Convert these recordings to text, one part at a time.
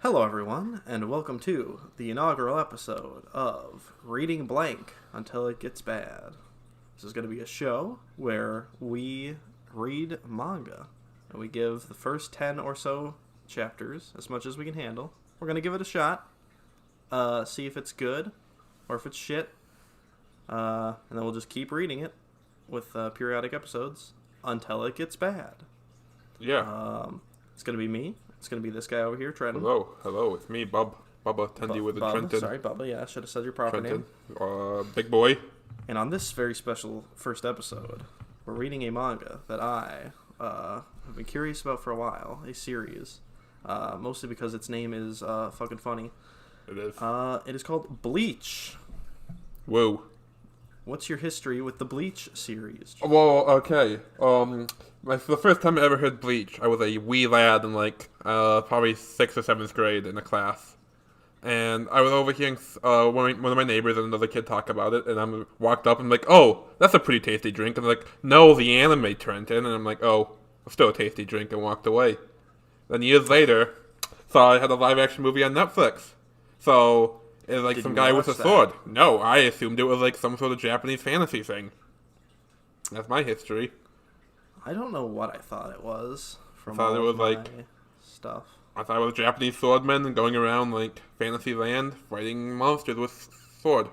Hello, everyone, and welcome to the inaugural episode of Reading Blank Until It Gets Bad. This is going to be a show where we read manga, and we give the first 10 or so chapters as much as we can handle. We're going to give it a shot, see if it's good or if it's shit, and then we'll just keep reading it with periodic episodes until it gets bad. Yeah. It's going to be me. It's going to be this guy over here, Trenton. Hello, it's me, Bubba Tendi with the Trenton. Sorry, Bubba, yeah, I should have said your proper Trenton. name. Big boy. And on this very special first episode, we're reading a manga that I have been curious about for a while, a series, mostly because its name is fucking funny. It is. It is called Bleach. Whoa. What's your history with the Bleach series? Well, okay. The first time I ever heard Bleach, I was a wee lad in probably 6th or 7th grade in a class. And I was overhearing one of my neighbors and another kid talk about it, and I walked up and I'm like, oh, that's a pretty tasty drink. And they're like, no, the anime, Trenton. And I'm like, oh, still a tasty drink, and walked away. Then years later, saw I had a live action movie on Netflix. So it was like Did some you guy watch with a that? sword. No, I assumed it was like some sort of Japanese fantasy thing. That's my history. I don't know what I thought it was from thought all it was of my like- stuff. I thought it was Japanese swordmen and going around like fantasy land fighting monsters with sword.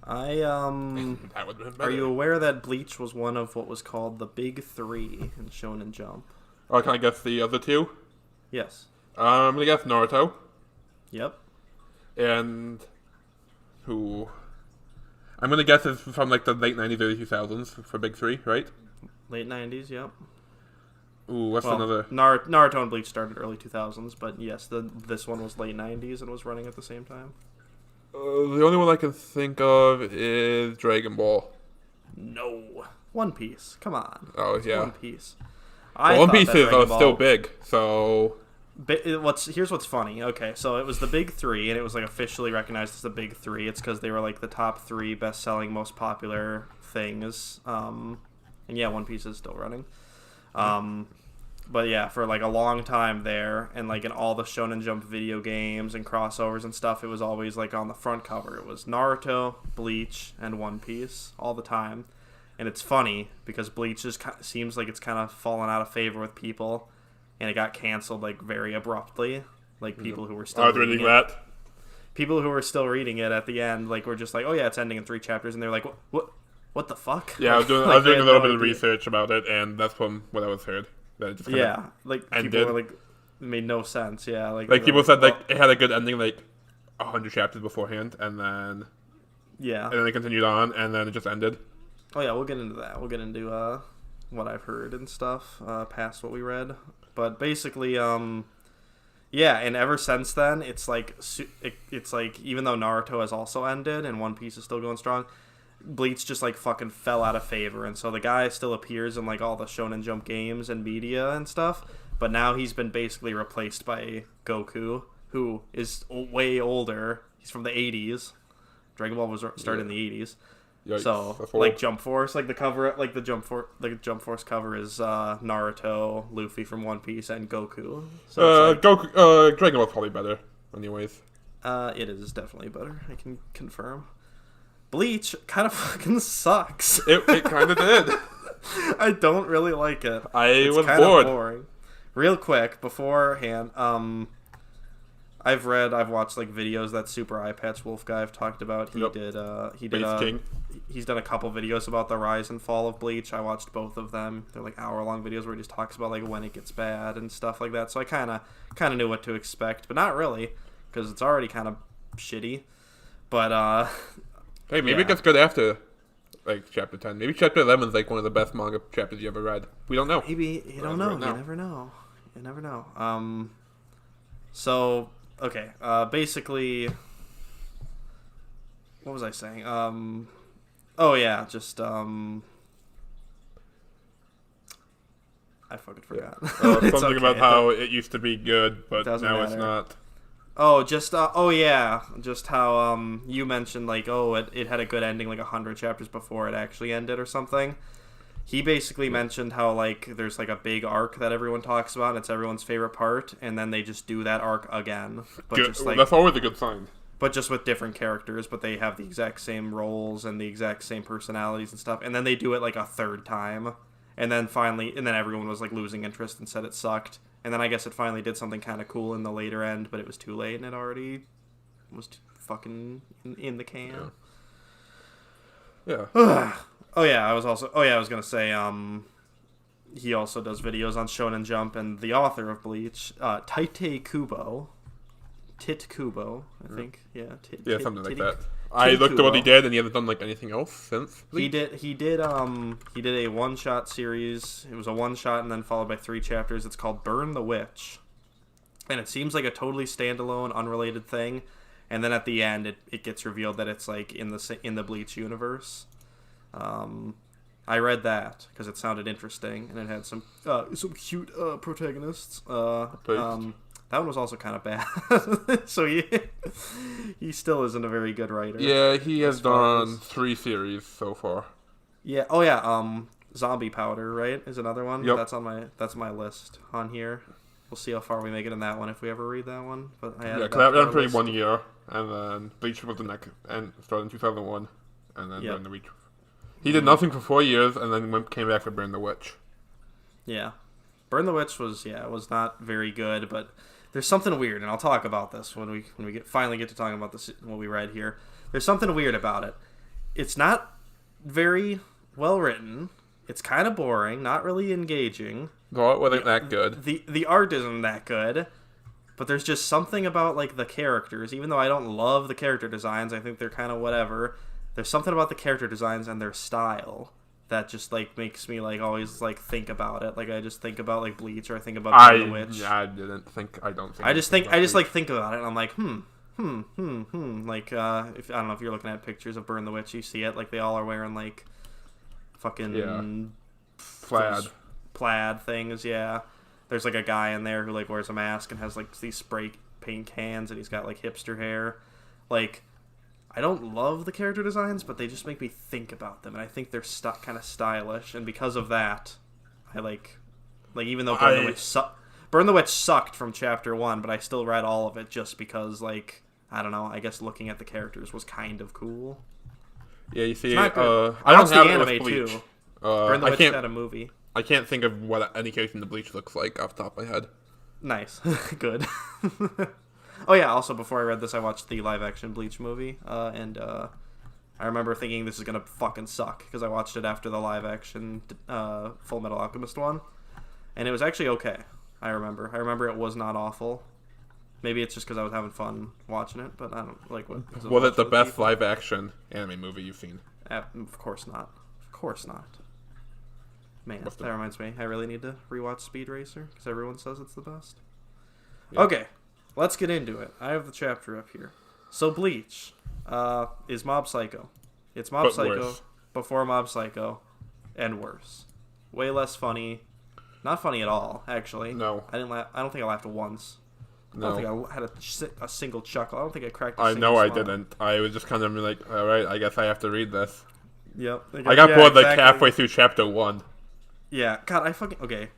That would have been better. Are you aware that Bleach was one of what was called the Big Three in Shonen Jump? Oh, can I guess the other two? Yes. I'm gonna guess Naruto Yep. and who? I'm gonna guess it's from like the late 90s, early 2000s for Big Three, right? Late 90s, yep. Ooh, what's Well, another? Naruto and Bleach started early 2000s, but yes, this one was late 90s and was running at the same time. The only one I can think of is Dragon Ball. No. One Piece. Come on. Oh yeah. One Piece. Well, One thought Piece that is Dragon Ball- still big, so Here's what's funny. Okay, so it was the Big Three, and it was like officially recognized as the Big Three. It's because they were like the top three best-selling, most popular things. And yeah, One Piece is still running. But yeah, for like a long time there, and like in all the Shonen Jump video games and crossovers and stuff, it was always like on the front cover. It was Naruto, Bleach, and One Piece all the time. And it's funny because Bleach just seems like it's kind of fallen out of favor with people, and it got canceled like very abruptly. Like people who were still I was reading that. people who were still reading it at the end, like were just like, oh yeah, it's ending in 3 chapters, and they're like, what the fuck? Yeah, I was doing, Like, I was they doing a had little no bit of idea. research about it, and that's from what I was heard. That it just kinda Yeah, like people ended. were like, it made no sense. Yeah, like people said well, like it had a good ending, like 100 chapters beforehand, and then yeah. it continued on, and then it just ended. Oh yeah, we'll get into that. We'll get into what I've heard and stuff past what we read. But basically, yeah, and ever since then, it's like it's like even though Naruto has also ended and One Piece is still going strong, Bleach just like fucking fell out of favor, and so the guy still appears in like all the Shonen Jump games and media and stuff, but now he's been basically replaced by Goku, who is way older. He's from the 80s. Dragon Ball was started in the 80s. Yikes, So that's like old. Jump Force, like the cover, like the Jump Force cover is Naruto, Luffy from One Piece, and Goku. So it's Goku, Dragon Ball's probably better, anyways. it is definitely better. I can confirm. Bleach kind of fucking sucks. It kind of did. I don't really like it. I was kinda bored. boring. Real quick beforehand, I've watched like videos that Super Eye Patch Wolf guy I've talked about. He Yep. did Base King. he's done a couple videos about the rise and fall of Bleach. I watched both of them. They're like hour-long videos where he just talks about like when it gets bad and stuff like that. So I kind of knew what to expect, but not really because it's already kind of shitty. But Hey, maybe yeah. it gets good after like chapter 10. Maybe chapter 11 is like one of the best manga chapters you ever read. We don't know. maybe you don't Right know. now. You never know. You never know. So okay. Basically, what was I saying? Oh yeah, just I fucking forgot. It's Something okay. about how it used to be good, but Doesn't now it's matter. not. Oh, just oh yeah, just how you mentioned like it had a good ending like 100 chapters before it actually ended or something. he basically mentioned how like there's like a big arc that everyone talks about, and it's everyone's favorite part, and then they just do that arc again, but Good. just like That's always a good sign. but just with different characters, but they have the exact same roles and the exact same personalities and stuff, and then they do it like a third time, and then everyone was like losing interest and said it sucked, and then I guess it finally did something kind of cool in the later end, but it was too late and it already was fucking in the can. Yeah. I was gonna say, he also does videos on Shonen Jump, and the author of Bleach, Taite Kubo, Tit Kubo, I think, Something like that. I looked at what he did, and he hasn't done like anything else since. Bleach. He did a one shot series. It was a one shot, and then followed by 3 chapters. It's called Burn the Witch, and it seems like a totally standalone, unrelated thing. And then at the end, it gets revealed that it's like in the Bleach universe. I read that because it sounded interesting, and it had some cute protagonists. That one was also kind of bad. So he still isn't a very good writer. Yeah, he has done 3 series so far. Yeah. Oh yeah. Zombie Powder, right, is another one. Yep. That's my list on here. We'll see how far we make it in that one if we ever read that one. But because that ran for 1 year, and then Bleach was the next, and started in 2001, and then Burn the Witch. He did nothing for 4 years, and then came back for Burn the Witch. Yeah, Burn the Witch was not very good, but there's something weird, and I'll talk about this when we finally get to talking about this what we read here. There's something weird about it. It's not very well written. It's kind of boring, not really engaging. The art wasn't that good. The art isn't that good, but there's just something about like the characters. Even though I don't love the character designs, I think they're kind of whatever. There's something about the character designs and their style that just like makes me like always like think about it. Like I just think about like Bleach, or I think about Burn the Witch. I just like think about it, and I'm like Like if I don't know if you're looking at pictures of Burn the Witch, you see it like they all are wearing like fucking plaid things. Yeah, there's like a guy in there who like wears a mask and has like these spray paint cans, and he's got like hipster hair. Like I don't love the character designs, but they just make me think about them, and I think they're kind of stylish, and because of that, I like even though Burn the Witch sucked from chapter 1, but I still read all of it just because like I don't know, I guess looking at the characters was kind of cool. Yeah, you see, I don't have the it anime with Bleach. too. Burn the Witch had a movie. I can't think of what any character in the Bleach looks like off the top of my head. Nice. Good. Oh yeah, also before I read this, I watched the live-action Bleach movie, and I remember thinking this is gonna fucking suck, because I watched it after the live-action Full Metal Alchemist one, and it was actually okay. I remember it was not awful. Maybe it's just because I was having fun watching it, but I don't like what... Was it the best live-action anime movie you've seen? Of course not. Of course not. Man, that reminds me. I really need to rewatch Speed Racer, because everyone says it's the best. Yeah. Okay, let's get into it. I have the chapter up here. So Bleach is Mob Psycho. It's Mob Psycho worse. Before Mob Psycho, and worse. Way less funny. Not funny at all, actually. No. I don't think I laughed once. No. I don't think I had a single chuckle. I don't think I cracked a single single smile. I didn't. I was just kind of like, all right, I guess I have to read this. Yep. I got bored like halfway through chapter 1. Yeah. God, okay.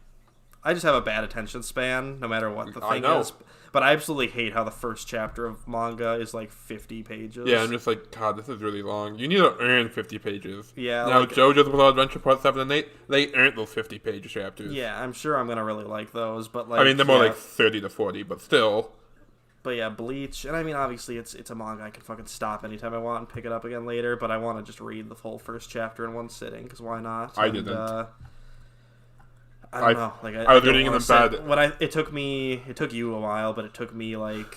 I just have a bad attention span, no matter what the thing is. But I absolutely hate how the first chapter of manga is like 50 pages. Yeah, I'm just like, God, this is really long. You need to earn 50 pages. Yeah. Now, JoJo's Bizarre Adventure Part 7 and 8, they earned those 50-page chapters. Yeah, I'm sure I'm going to really like those, but like... I mean, they're more like 30 to 40, but still. But yeah, Bleach, and I mean, obviously, it's a manga. I can fucking stop anytime I want and pick it up again later, but I want to just read the whole first chapter in one sitting, because why not? I didn't. I don't know. Like I was reading in the bed. It took you a while, but it took me like,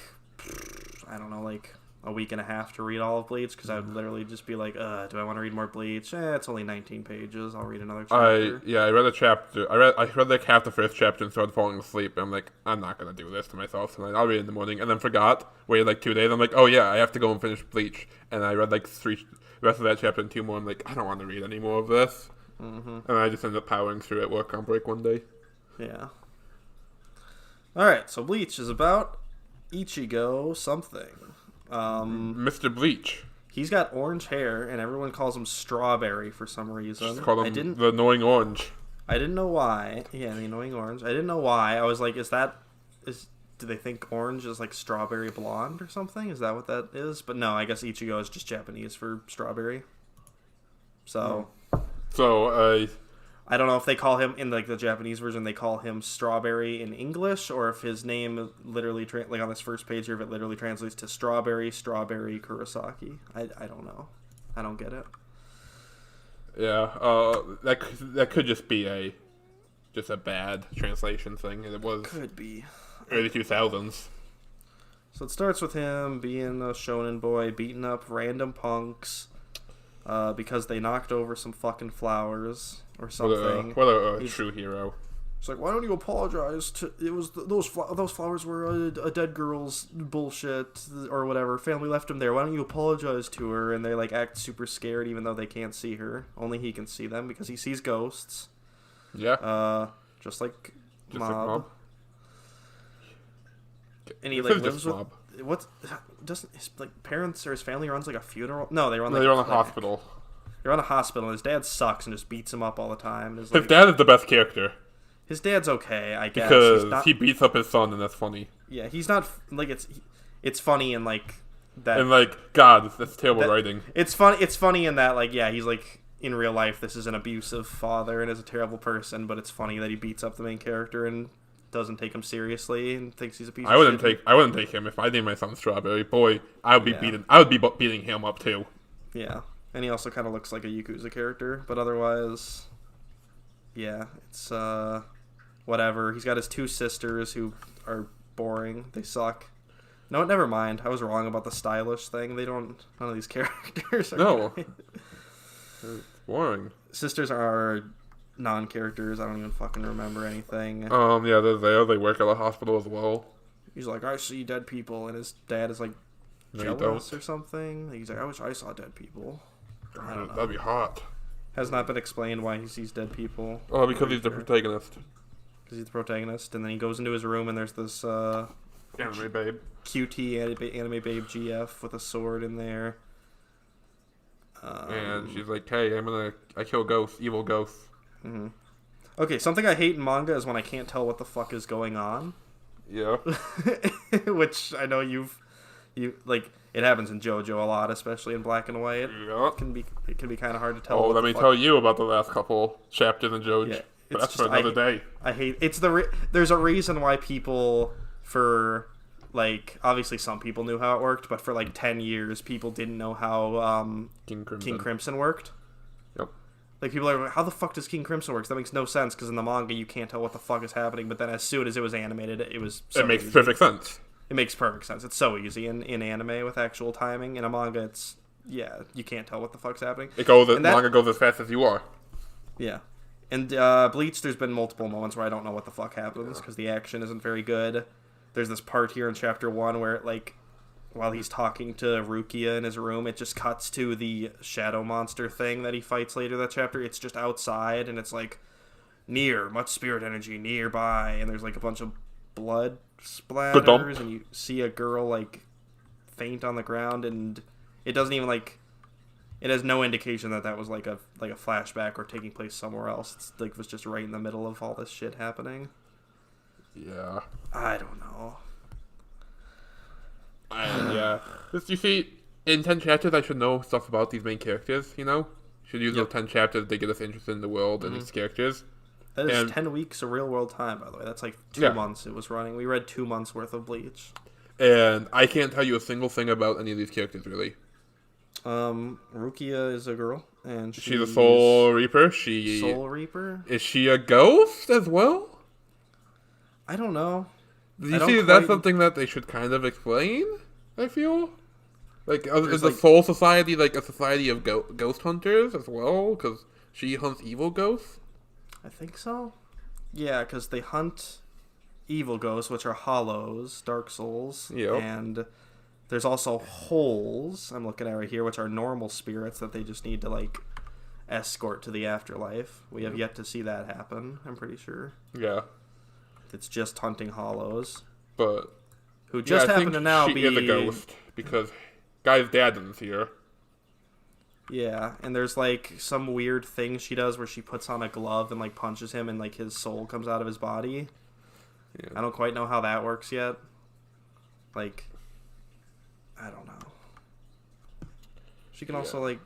I don't know, like a week and a half to read all of Bleach, because I would literally just be like, do I want to read more Bleach? It's only 19 pages. I'll read another chapter. I read a chapter. I read like half the first chapter and started falling asleep. And I'm like, I'm not gonna do this to myself tonight. I'll read it in the morning, and then forgot. Waited like 2 days. I'm like, oh yeah, I have to go and finish Bleach. And I read like the rest of that chapter and 2 more. I'm like, I don't want to read any more of this. Mm-hmm. And I just ended up powering through at work on break one day. Yeah. Alright, so Bleach is about Ichigo something. Mr. Bleach. He's got orange hair, and everyone calls him Strawberry for some reason. Just call him the annoying orange. I didn't know why. Yeah, the annoying orange. I didn't know why. I was like, do they think orange is like strawberry blonde or something? Is that what that is? But no, I guess Ichigo is just Japanese for strawberry. So I don't know if they call him in like the Japanese version. They call him Strawberry in English, or if his name literally like on this first page here, if it literally translates to Strawberry Kurosaki. I don't know. I don't get it. Yeah, that could just be a bad translation thing, and it was could be early 2000s. So it starts with him being a shonen boy, beating up random punks because they knocked over some fucking flowers or something. What a true hero. It's like, why don't you apologize to... It was those flowers were a dead girl's bullshit or whatever. Family left him there. Why don't you apologize to her? And they like act super scared even though they can't see her. Only he can see them because he sees ghosts. Yeah. Just like Just Mob. like Mob. And he like lives with... What's... Doesn't his like parents or his family runs like a funeral? No, they run like... They run a hospital. They run a hospital and his dad sucks and just beats him up all the time. His dad is the best character. His dad's okay, I guess. Because he beats up his son, and that's funny. Yeah, he's not like it's funny and like that. And like, God, that's terrible writing. It's funny in that like he's like in real life this is an abusive father and is a terrible person, but it's funny that he beats up the main character and doesn't take him seriously and thinks he's a piece of shit. I wouldn't take him if I named my son Strawberry. Boy, I would be beating him up too. Yeah, and he also kind of looks like a Yakuza character, but otherwise, yeah, it's whatever. He's got his two sisters who are boring. They suck. No, never mind. I was wrong about the stylish thing. None of these characters are great. It's boring. Sisters are non-characters. I don't even fucking remember anything. Yeah, they're there. They work at a hospital as well. He's like, I see dead people, and his dad is like jealous or something. He's like, I wish I saw dead people. I don't know. That'd be hot. Has not been explained why he sees dead people. Oh, because he's the protagonist. Because he's the protagonist, and then he goes into his room, and there's this anime babe, QT anime babe GF with a sword in there. And she's like, "Hey, I kill ghosts, evil ghosts." Mm-hmm. Okay, something I hate in manga is when I can't tell what the fuck is going on. Yeah. Which I know you like. It happens in JoJo a lot, especially in black and white. Yeah. It can be kind of hard to tell. Oh, let me tell you about the last couple chapters in JoJo. Yeah. But that's for another day. I hate it's there's a reason why people for like obviously some people knew how it worked, but for like 10 years people didn't know how King Crimson worked. Yep. Like people are like, how the fuck does King Crimson work? That makes no sense because in the manga you can't tell what the fuck is happening, but then as soon as it was animated, it was so it makes easy. Perfect sense. It makes perfect sense. It's so easy in anime with actual timing. In a manga, you can't tell what the fuck's happening. Manga goes as fast as you are. Yeah. And Bleach, there's been multiple moments where I don't know what the fuck happens because the action isn't very good. There's this part here in chapter 1 where, like, while he's talking to Rukia in his room, it just cuts to the shadow monster thing that he fights later that chapter. It's just outside, and it's like, near, much spirit energy, nearby, and there's, like, a bunch of blood splatters, and you see a girl, like, faint on the ground, and it doesn't even, like... It has no indication that was like a flashback or taking place somewhere else. It's like it was just right in the middle of all this shit happening. Yeah. I don't know. Yeah. You see, in 10 chapters, I should know stuff about these main characters, you know? Should use those 10 chapters to get us interested in the world and these characters. That is 10 weeks of real world time, by the way. That's like 2 months it was running. We read 2 months worth of Bleach. And I can't tell you a single thing about any of these characters, really. Rukia is a girl, and she's a Soul Reaper. Soul Reaper? Is she a ghost as well? I don't know. You see, that's something that they should kind of explain, I feel. Like, is the Soul Society like a society of ghost hunters as well? Because she hunts evil ghosts? I think so. Yeah, because they hunt evil ghosts, which are hollows, dark souls, and... There's also holes, I'm looking at right here, which are normal spirits that they just need to, like, escort to the afterlife. We have yet to see that happen, I'm pretty sure. Yeah. It's just hunting hollows. But... Who just happen to now be... she is a ghost, because Guy's dad isn't here. Yeah, and there's like some weird thing she does where she puts on a glove and like punches him and like his soul comes out of his body. Yeah. I don't quite know how that works yet. Like, I don't know. She can also like,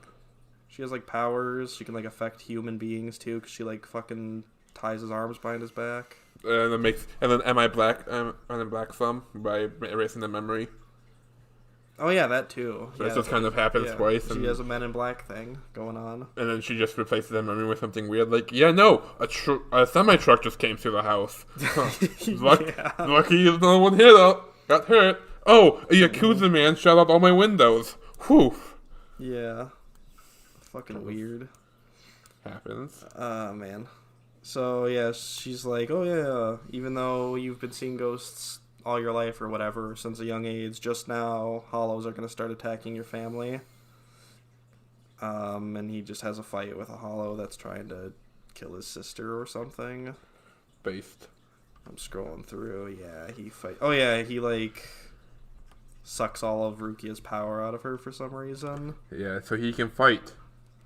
she has like powers. She can like affect human beings too, because she like fucking ties his arms behind his back. And then am I black? I'm black thumb by erasing the memory. Oh yeah, that too. So yeah, it just kind of happens twice. She has a Men in Black thing going on. And then she just replaces the memory with something weird, like, a semi truck just came through the house. Lucky no one got hurt. Oh, a Yakuza man shot out all my windows. Whew. Yeah. Fucking weird. Happens. Man. So yeah, she's like, oh yeah, even though you've been seeing ghosts all your life or whatever since a young age, just now hollows are going to start attacking your family. And he just has a fight with a hollow that's trying to kill his sister or something. Based. I'm scrolling through. Yeah, he like sucks all of Rukia's power out of her for some reason. Yeah, so he can fight.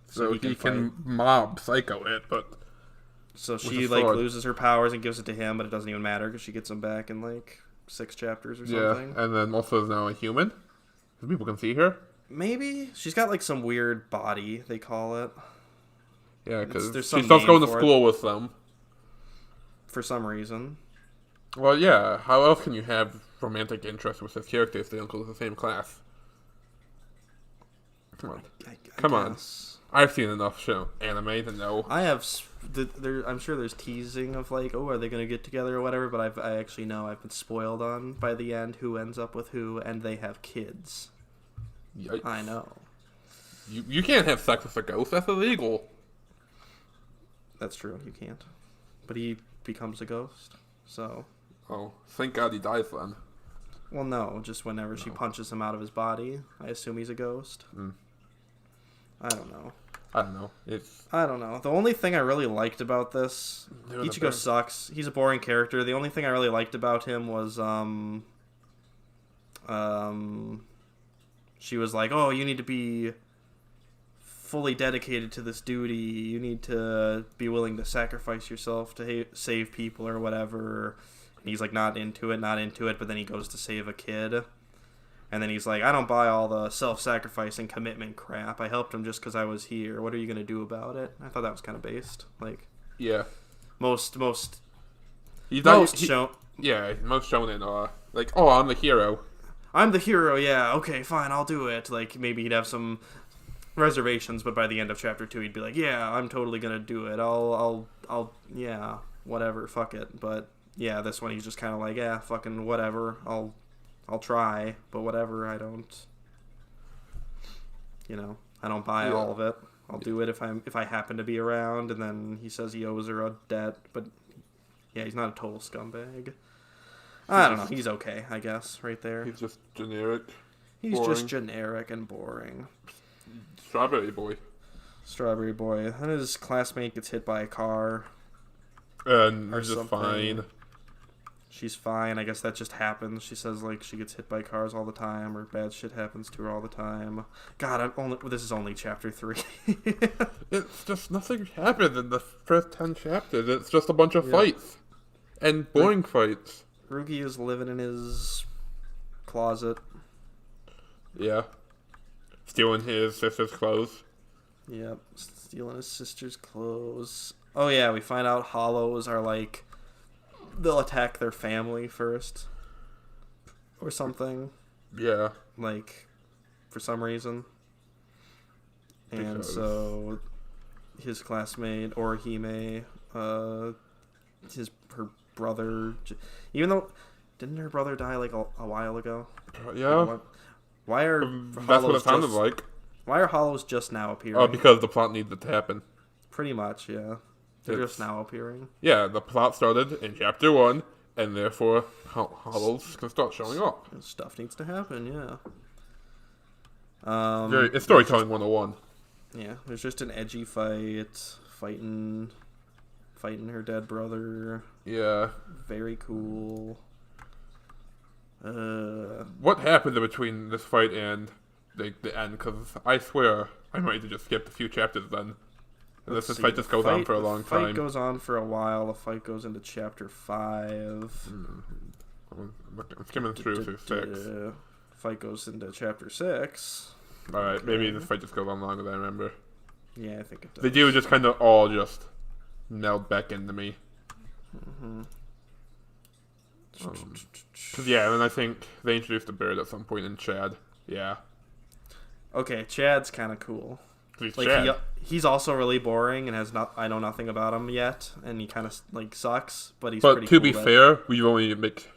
So he can mob Psycho it, but so she like loses her powers and gives it to him, but it doesn't even matter because she gets them back in like 6 chapters or something. Yeah, and then also is now a human. So people can see her. Maybe she's got like some weird body, they call it. Yeah, because she starts going to school with them for some reason. Well, yeah. How else can you have romantic interest with this character if they don't go to the same class? Come on, come on. I've seen enough anime to know. I have. I'm sure there's teasing of like, oh, are they gonna get together or whatever? But I actually know I've been spoiled on by the end who ends up with who, and they have kids. Yikes. I know. You can't have sex with a ghost. That's illegal. That's true. You can't. But he becomes a ghost. So. Oh, thank God he dies then. Well, no, just whenever she punches him out of his body, I assume he's a ghost. I don't know. I don't know. The only thing I really liked about this, Ichigo sucks. He's a boring character. The only thing I really liked about him was, she was like, oh, you need to be fully dedicated to this duty. You need to be willing to sacrifice yourself to save people or whatever. And he's like, not into it. But then he goes to save a kid. And then he's like, I don't buy all the self-sacrifice and commitment crap. I helped him just because I was here. What are you going to do about it? I thought that was kind of based. Like, yeah. Most shonen are like, oh, I'm the hero. I'm the hero, yeah. Okay, fine, I'll do it. Like, maybe he'd have some reservations, but by the end of chapter 2, he'd be like, yeah, I'm totally going to do it. I'll, yeah, whatever, fuck it. But, yeah, this one he's just kind of like, yeah, fucking whatever. I'll try, but whatever, I don't buy all of it. I'll do it if I happen to be around. And then he says he owes her a debt, but yeah, he's not a total scumbag. I don't know. He's okay, I guess, right there. He's just generic. He's just generic and boring. Strawberry boy. And his classmate gets hit by a car. And he's just fine. She's fine. I guess that just happens. She says, like, she gets hit by cars all the time, or bad shit happens to her all the time. God, this is only chapter 3. It's just nothing happened in the first 10 chapters. It's just a bunch of fights. And boring fights. Ruki is living in his closet. Yeah. Stealing his sister's clothes. Yep, stealing his sister's clothes. Oh yeah, we find out hollows are like, they'll attack their family first. Or something. Yeah. Like, for some reason. And so, his classmate, Orihime, her brother, even though, didn't her brother die like a while ago? Yeah. Why are that's what it sounded like. Why are hollows just now appearing? Oh, because the plot needed to happen. Pretty much, yeah. They're just now appearing. Yeah, the plot started in chapter 1, and therefore hollows can start showing up. Stuff needs to happen, yeah. It's storytelling 101. Yeah, there's just an edgy fight, fighting her dead brother. Yeah. Very cool. What happened between this fight and the end? Because I swear I might have just skipped a few chapters then. Let's This see. fight just goes on for a long The fight time. goes on for a while. The fight goes into chapter 5. I'm skimming through 6. Fight goes into chapter 6. Alright, Okay. maybe this fight just goes on longer than I remember. Yeah, I think it does. They do just kind of all just meld back into me. Cause yeah, and then I think they introduced the bird at some point in Chad. Yeah. Okay, Chad's kind of cool. He's Like Chad. he's also really boring and I know nothing about him yet, and he kind of like sucks. But he's But pretty to cool be that- fair,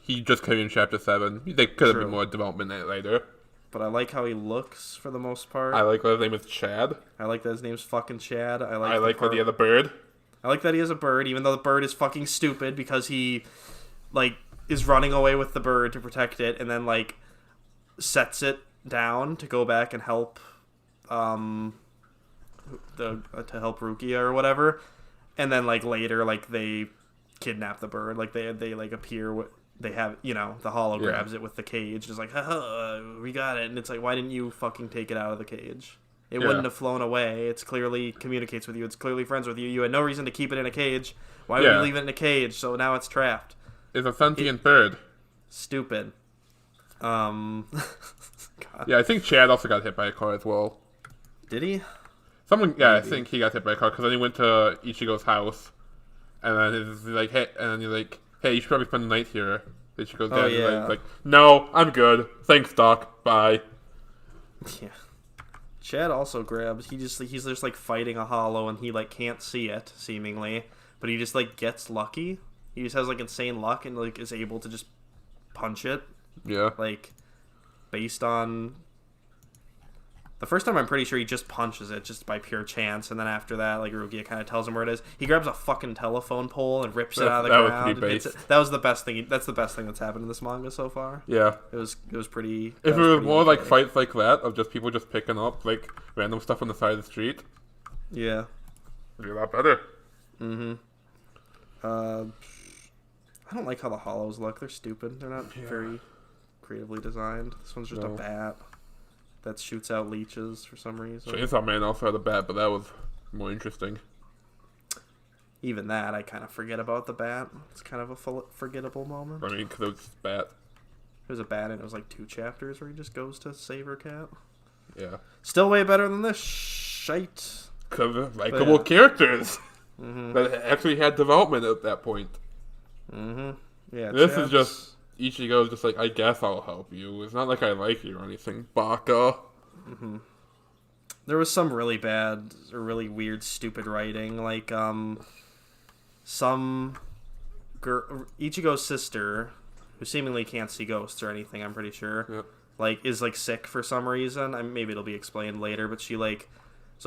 he just came in chapter 7. They could have True. been more development in it later. But I like how he looks for the most part. I like that his name is Chad. I like that his name's fucking Chad. I like that he has a bird. I like that he has a bird, even though the bird is fucking stupid because he, like, is running away with the bird to protect it, and then like sets it down to go back and help, to help Rukia or whatever, and then like later like they kidnap the bird, like they like appear. They have, the hollow grabs it with the cage, just like, haha, we got it, and it's like, why didn't you fucking take it out of the cage? It wouldn't have flown away. It's clearly communicates with you. It's clearly friends with you. You had no reason to keep it in a cage. Why would you leave it in a cage? So now it's trapped. It's a sentient bird. Stupid. God. Yeah, I think Chad also got hit by a car as well. Did he? I think he got hit by a car because then he went to Ichigo's house, and then he's like, hey, you should probably spend the night here. Ichigo's dad is like, no, I'm good. Thanks, Doc. Bye. Yeah. Chad also grabs. He's just like fighting a hollow, and he like can't see it seemingly, but he just like gets lucky. He just has like insane luck and like is able to just punch it. Yeah. Like based on the first time, I'm pretty sure he just punches it just by pure chance, and then after that, like Rukia kind of tells him where it is. He grabs a fucking telephone pole and rips it out of the ground. Was pretty base. That was the best thing. That's the best thing that's happened in this manga so far. Yeah. It was pretty. If it was more like fights like that of just people just picking up like random stuff on the side of the street, yeah, it'd be a lot better. I don't like how the hollows look. They're stupid. They're not very creatively designed. This one's just a bat that shoots out leeches for some reason. Chainsaw Man also had a bat, but that was more interesting. Even that, I kind of forget about the bat. It's kind of a forgettable moment. I mean, because it was bat. There's a bat, and it was like 2 chapters where he just goes to save her cat. Yeah. Still way better than this shite. Because of likable characters that actually had development at that point. Yeah. This is just Ichigo's just like, I guess I'll help you. It's not like I like you or anything, Baka. There was some really bad or really weird, stupid writing. Like, Ichigo's sister, who seemingly can't see ghosts or anything, I'm pretty sure, is like sick for some reason. Maybe it'll be explained later, but she is like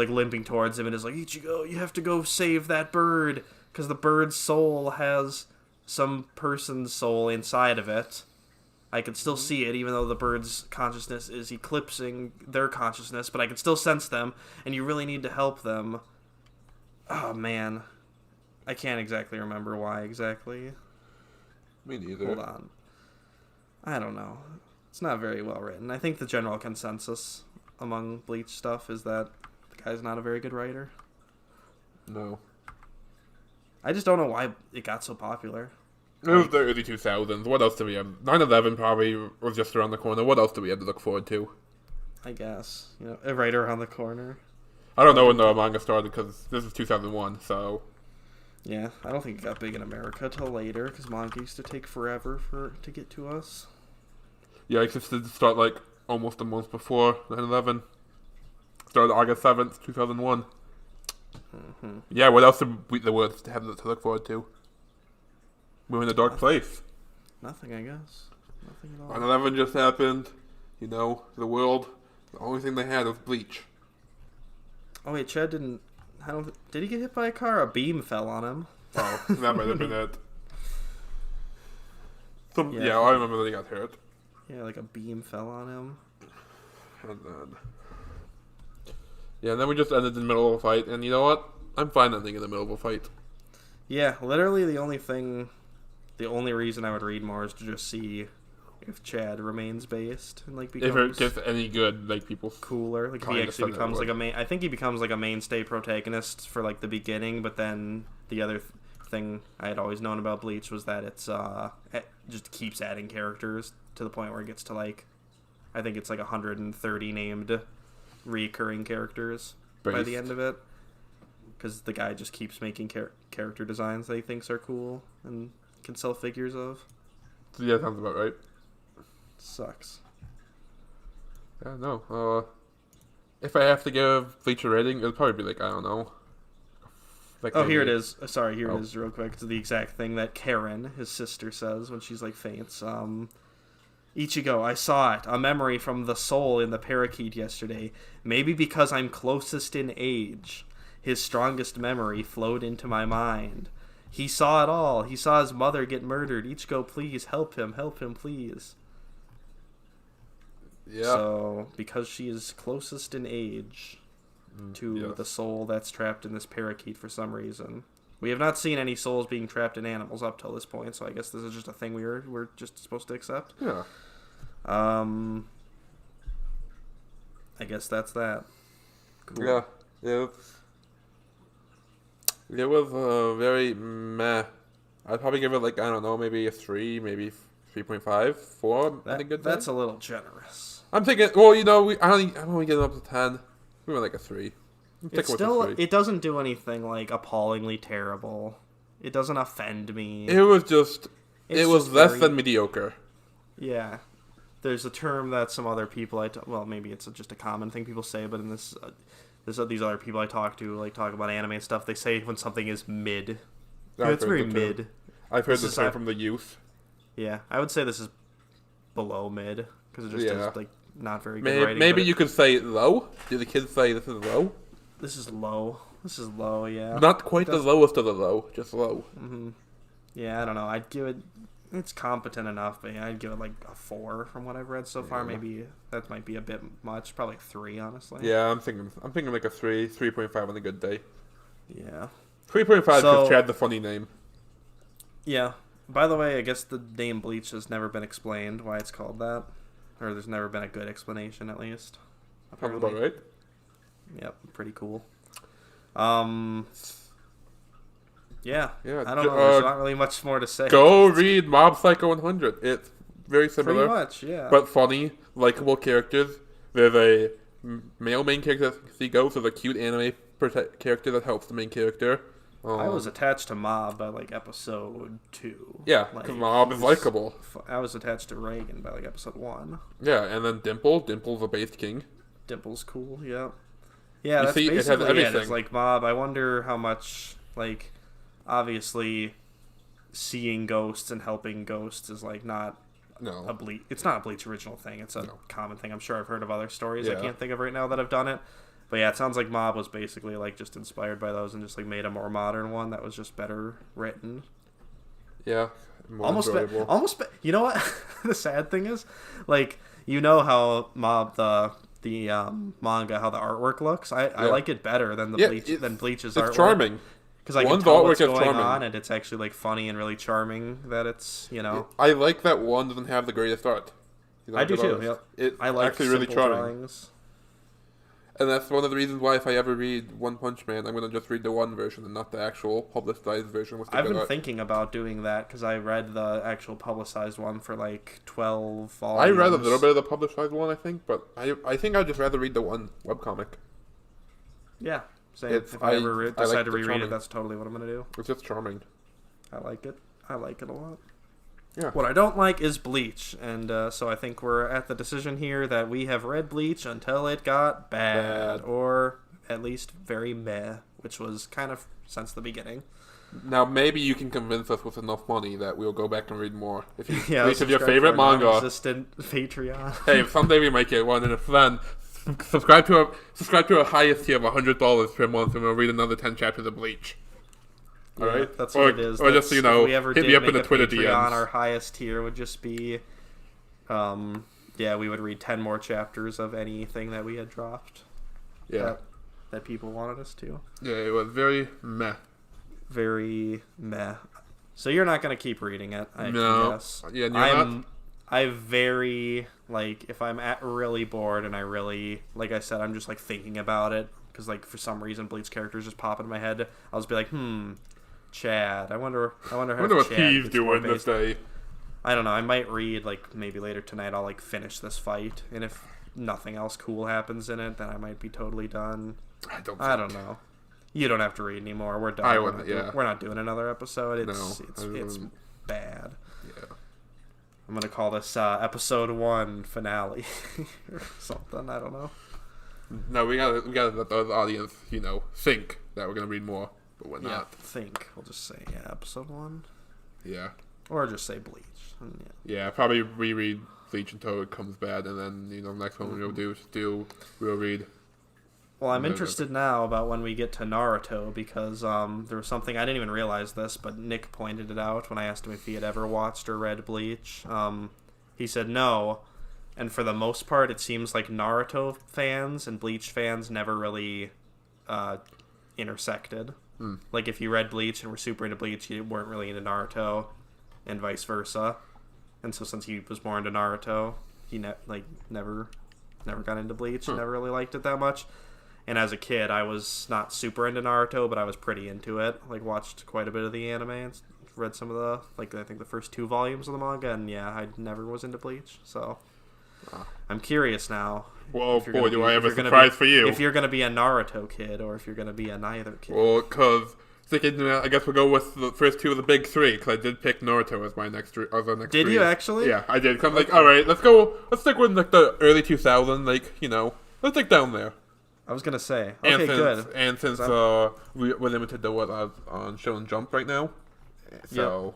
limping towards him and is like, Ichigo, you have to go save that bird because the bird's soul has some person's soul inside of it. I can still see it, even though the bird's consciousness is eclipsing their consciousness, but I can still sense them, and you really need to help them. Oh, man. I can't exactly remember why exactly. Me neither. Hold on. I don't know. It's not very well written. I think the general consensus among Bleach stuff is that the guy's not a very good writer. No. I just don't know why it got so popular. It was the early 2000s. What else do we have? 9/11 probably was just around the corner. What else do we have to look forward to? I guess. Right around the corner. I don't know when the manga started because this is 2001, so... Yeah, I don't think it got big in America till later because manga used to take forever to get to us. Yeah, it just did start like almost a month before 9/11. Started August 7th, 2001. Yeah, what else do the world have to look forward to? We're in a dark place. Nothing, I guess. Nothing at all. 9/11 just happened. The world, the only thing they had was Bleach. Oh wait, Chad didn't... Did he get hit by a car? A beam fell on him. Oh, that might have been it. Yeah. I remember that he got hurt. Yeah, like a beam fell on him. And then we just ended in the middle of a fight, and you know what? I'm fine ending in the middle of a fight. Yeah, literally the only reason I would read more is to just see if Chad remains based and like If becomes it gets any good, like people cooler, like if he kinda actually said it becomes like would. a main. I think he becomes like a mainstay protagonist for like the beginning, but then the other thing I had always known about Bleach was that it just keeps adding characters to the point where it gets to like, I think it's like 130 named recurring characters by the Based. end of it, because the guy just keeps making character designs that he thinks are cool and can sell figures of. Yeah, sounds about right. Sucks. Yeah, no. If I have to give Bleach a rating, it'll probably be like, I don't know. Like Oh, here it maybe- is. Sorry, here it is real quick. It's the exact thing that Karen, his sister, says when she's like faints. Ichigo, I saw it. A memory from the soul in the parakeet yesterday. Maybe because I'm closest in age. His strongest memory flowed into my mind. He saw it all. He saw his mother get murdered. Ichigo, please, help him, please. Yeah. So, because she is closest in age to yes. the soul that's trapped in this parakeet for some reason. We have not seen any souls being trapped in animals up till this point, so I guess this is just a thing we're just supposed to accept. Yeah. I guess that's that. Cool. Yeah. It was very meh. I'd probably give it like, I don't know, maybe a 3, maybe 3.5, 4. I think That's a little generous. I'm thinking. Well, you know, I'm only getting up to 10. We went like a 3. It's still, it doesn't do anything like appallingly terrible. It doesn't offend me. It was just. It's it was just less very- than mediocre. Yeah. There's a term that some other people well, maybe it's just a common thing people say, but in these other people I talk to, like talk about anime and stuff, they say when something is mid. I've It's heard very the term. mid. I've heard This this is- term from the youth. Yeah, I would say this is below mid because it just Yeah. is like not very good Maybe, writing. maybe but you could say low. Do the kids say this is low? This is low. This is low. Yeah. Not quite the That's- lowest of the low, just low. Yeah, I don't know. I'd give it. It's competent enough, but yeah, I'd give it like a 4 from what I've read so far. Yeah. Maybe that might be a bit much. Probably 3, honestly. Yeah, I'm thinking like a 3, 3.5 on a good day. Yeah. 3.5 because So- Chad's a funny name. Yeah. By the way, I guess the name Bleach has never been explained why it's called that, or there's never been a good explanation at least. Sounds about right. Yep, pretty cool. Yeah. Yeah, I don't know. There's not really much more to say. Go read Mob Psycho 100. It's very similar, Pretty much, yeah. but funny, likable characters. There's a male main character that he goes. There's a cute anime character that helps the main character. I was attached to Mob by like episode 2. Yeah, Like, because Mob is he was- likable. I was attached to Reagan by like episode 1. Yeah, and then Dimple's a base king. Dimple's cool, yeah. Yeah, You that's see, it has basically it. everything. It's like Mob. I wonder how much, like, obviously, seeing ghosts and helping ghosts is like not No. a Bleach. It's not a Bleach original thing. It's a No. common thing. I'm sure I've heard of other stories I Yeah. can't think of right now that have done it. But yeah, it sounds like Mob was basically like just inspired by those and just like made a more modern one that was just better written. Yeah, more enjoyable. You know what? The sad thing is, like, you know how Mob the manga, how the artwork looks. I Yeah. like it better than Bleach's artwork. It's charming. Because I can One's tell artwork what's is going charming. on, and it's actually like funny and really charming. That it's I like that one doesn't have the greatest art. He's not I do good too. artist. Yep. It's I like actually really simple charming. drawings. And that's one of the reasons why if I ever read One Punch Man, I'm going to just read the one version and not the actual publicized version with the I've good been art. thinking about doing that because I read the actual publicized one for like 12 I volumes. read a little bit of the publicized one, I think, but I think I'd just rather read the one webcomic. Yeah, same. It's- If I ever I decide like to the reread charming. it, that's totally what I'm gonna do. It's just charming. I like it. I like it a lot. Yeah. What I don't like is Bleach, and so I think we're at the decision here that we have read Bleach until it got bad. Or at least very meh, which was kind of since the beginning. Now, maybe you can convince us with enough money that we'll go back and read more. If you Yeah, Bleach is your subscribe favorite to our manga. non-existent Patreon. Hey, someday we might get one, and if then, subscribe to a highest tier of $100 per month, and we'll read another 10 chapters of Bleach. All Yeah, right, that's what it is. Or just so you know, if we ever hit did me up in make the a Twitter Patreon, DMs. our highest tier would just be, we would read 10 more chapters of anything that we had dropped. Yeah, That people wanted us to. yeah, it was very meh. Very meh. So you're not gonna keep reading it, I No. guess. Yeah, and you're not? I very, like, if I'm really bored and I really, like I said, I'm just, like, thinking about it, because, like, for some reason Bleach characters just pop into my head, I'll just be like, Chad. I wonder how what Chad he's gets more doing this based. day. I don't know. I might read, like, maybe later tonight I'll, like, finish this fight, and if nothing else cool happens in it, then I might be totally done. I don't know. You don't have to read anymore. We're done. We're not doing another episode. It's bad. Yeah. I'm gonna call this episode 1 finale or something. I don't know. No, we gotta let the audience, think that we're gonna read more, but we're not. Think. We'll just say episode 1. Yeah. Or just say Bleach. Yeah, probably reread Bleach until it comes bad, and then next one we'll read. Well, I'm interested now about when we get to Naruto, because there was something, I didn't even realize this, but Nick pointed it out when I asked him if he had ever watched or read Bleach. He said no, and for the most part, it seems like Naruto fans and Bleach fans never really intersected. Like, if you read Bleach and were super into Bleach, you weren't really into Naruto, and vice versa. And so since he was more into Naruto, he never got into Bleach, never really liked it that much. And as a kid, I was not super into Naruto, but I was pretty into it. Like, watched quite a bit of the anime and read some of the, like, I think the first 2 volumes of the manga, and yeah, I never was into Bleach, so I'm curious now. Well, boy, do I have a surprise for you. If you're going to be a Naruto kid, or if you're going to be a neither kid. Well, because thinking, I guess we'll go with the first 2 of the big 3, because I did pick Naruto as my next Did you actually? Yeah, I did. Cause I'm like, all right, let's stick with like the early 2000s, let's stick down there. I was gonna say, okay, good. And since we're limited to what on Shonen Jump right now, so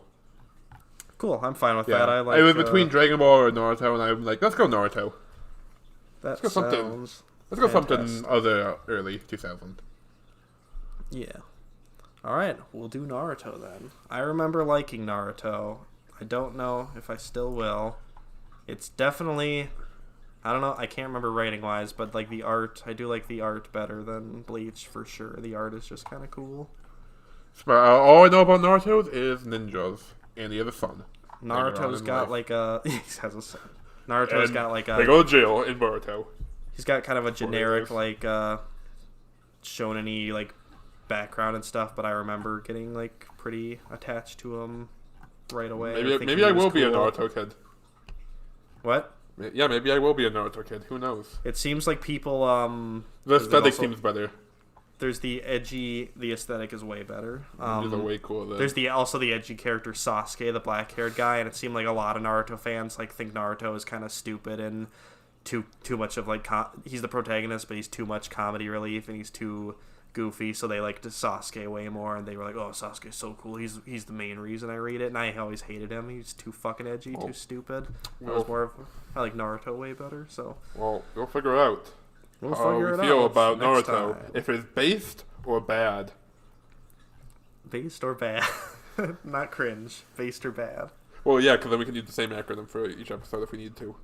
cool. I'm fine with that. It was between Dragon Ball or Naruto, and I'm like, let's go Naruto. Let's go something other early 2000. Yeah. All right, we'll do Naruto then. I remember liking Naruto. I don't know if I still will. It's definitely, I don't know, I can't remember rating-wise, but, like, the art, I do like the art better than Bleach, for sure. The art is just kind of cool. But all I know about Naruto is ninjas, and he has a son. Naruto's got, like, a... he has a son. Naruto's got, like, a... They go to jail in Boruto. He's got kind of a generic, like, shonen-y, like, background and stuff, but I remember getting, like, pretty attached to him right away. Maybe I will be a Naruto kid. What? Yeah, maybe I will be a Naruto kid. Who knows? It seems like people, the aesthetic seems better. There's the aesthetic is way better. Ninjas are way cooler. There's also the edgy character Sasuke, the black-haired guy, and it seemed like a lot of Naruto fans, like, think Naruto is kind of stupid and too much of, like, he's the protagonist, but he's too much comedy relief, and he's too goofy, so they liked Sasuke way more, and they were like, oh, Sasuke's so cool, he's the main reason I read it, and I always hated him. He's too fucking edgy, too stupid. I like Naruto way better, so. Well, we'll figure out how we feel about Naruto, if it's based or bad. Based or bad? Not cringe. Based or bad. Well, yeah, because then we can use the same acronym for each episode if we need to.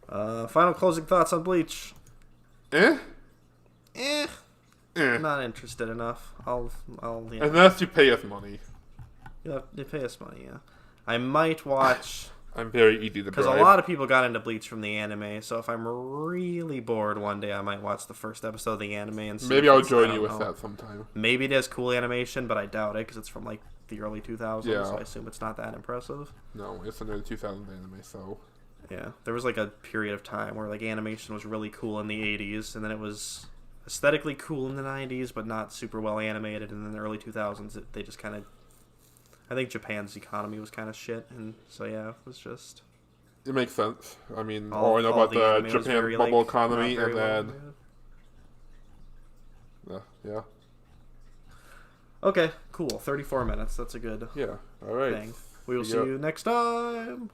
Final closing thoughts on Bleach. Not interested enough. I'll Unless you pay us money. You pay us money, yeah. I might watch... I'm very easy to bribe. Because a lot of people got into Bleach from the anime, so if I'm really bored one day, I might watch the first episode of the anime and see. Maybe I'll join you with that sometime. Maybe it has cool animation, but I doubt it, because it's from, like, the early 2000s, so I assume it's not that impressive. No, it's an early 2000s anime, so... Yeah, there was, like, a period of time where, like, animation was really cool in the 80s, and then it was aesthetically cool in the 90s, but not super well animated, and in the early 2000s, they just kind of... I think Japan's economy was kind of shit, and so, yeah, it was just... It makes sense. I mean, all I know about the Japan bubble economy, and then... Yeah. Okay, cool. 34 minutes. That's a good all right. thing. We will see you next time.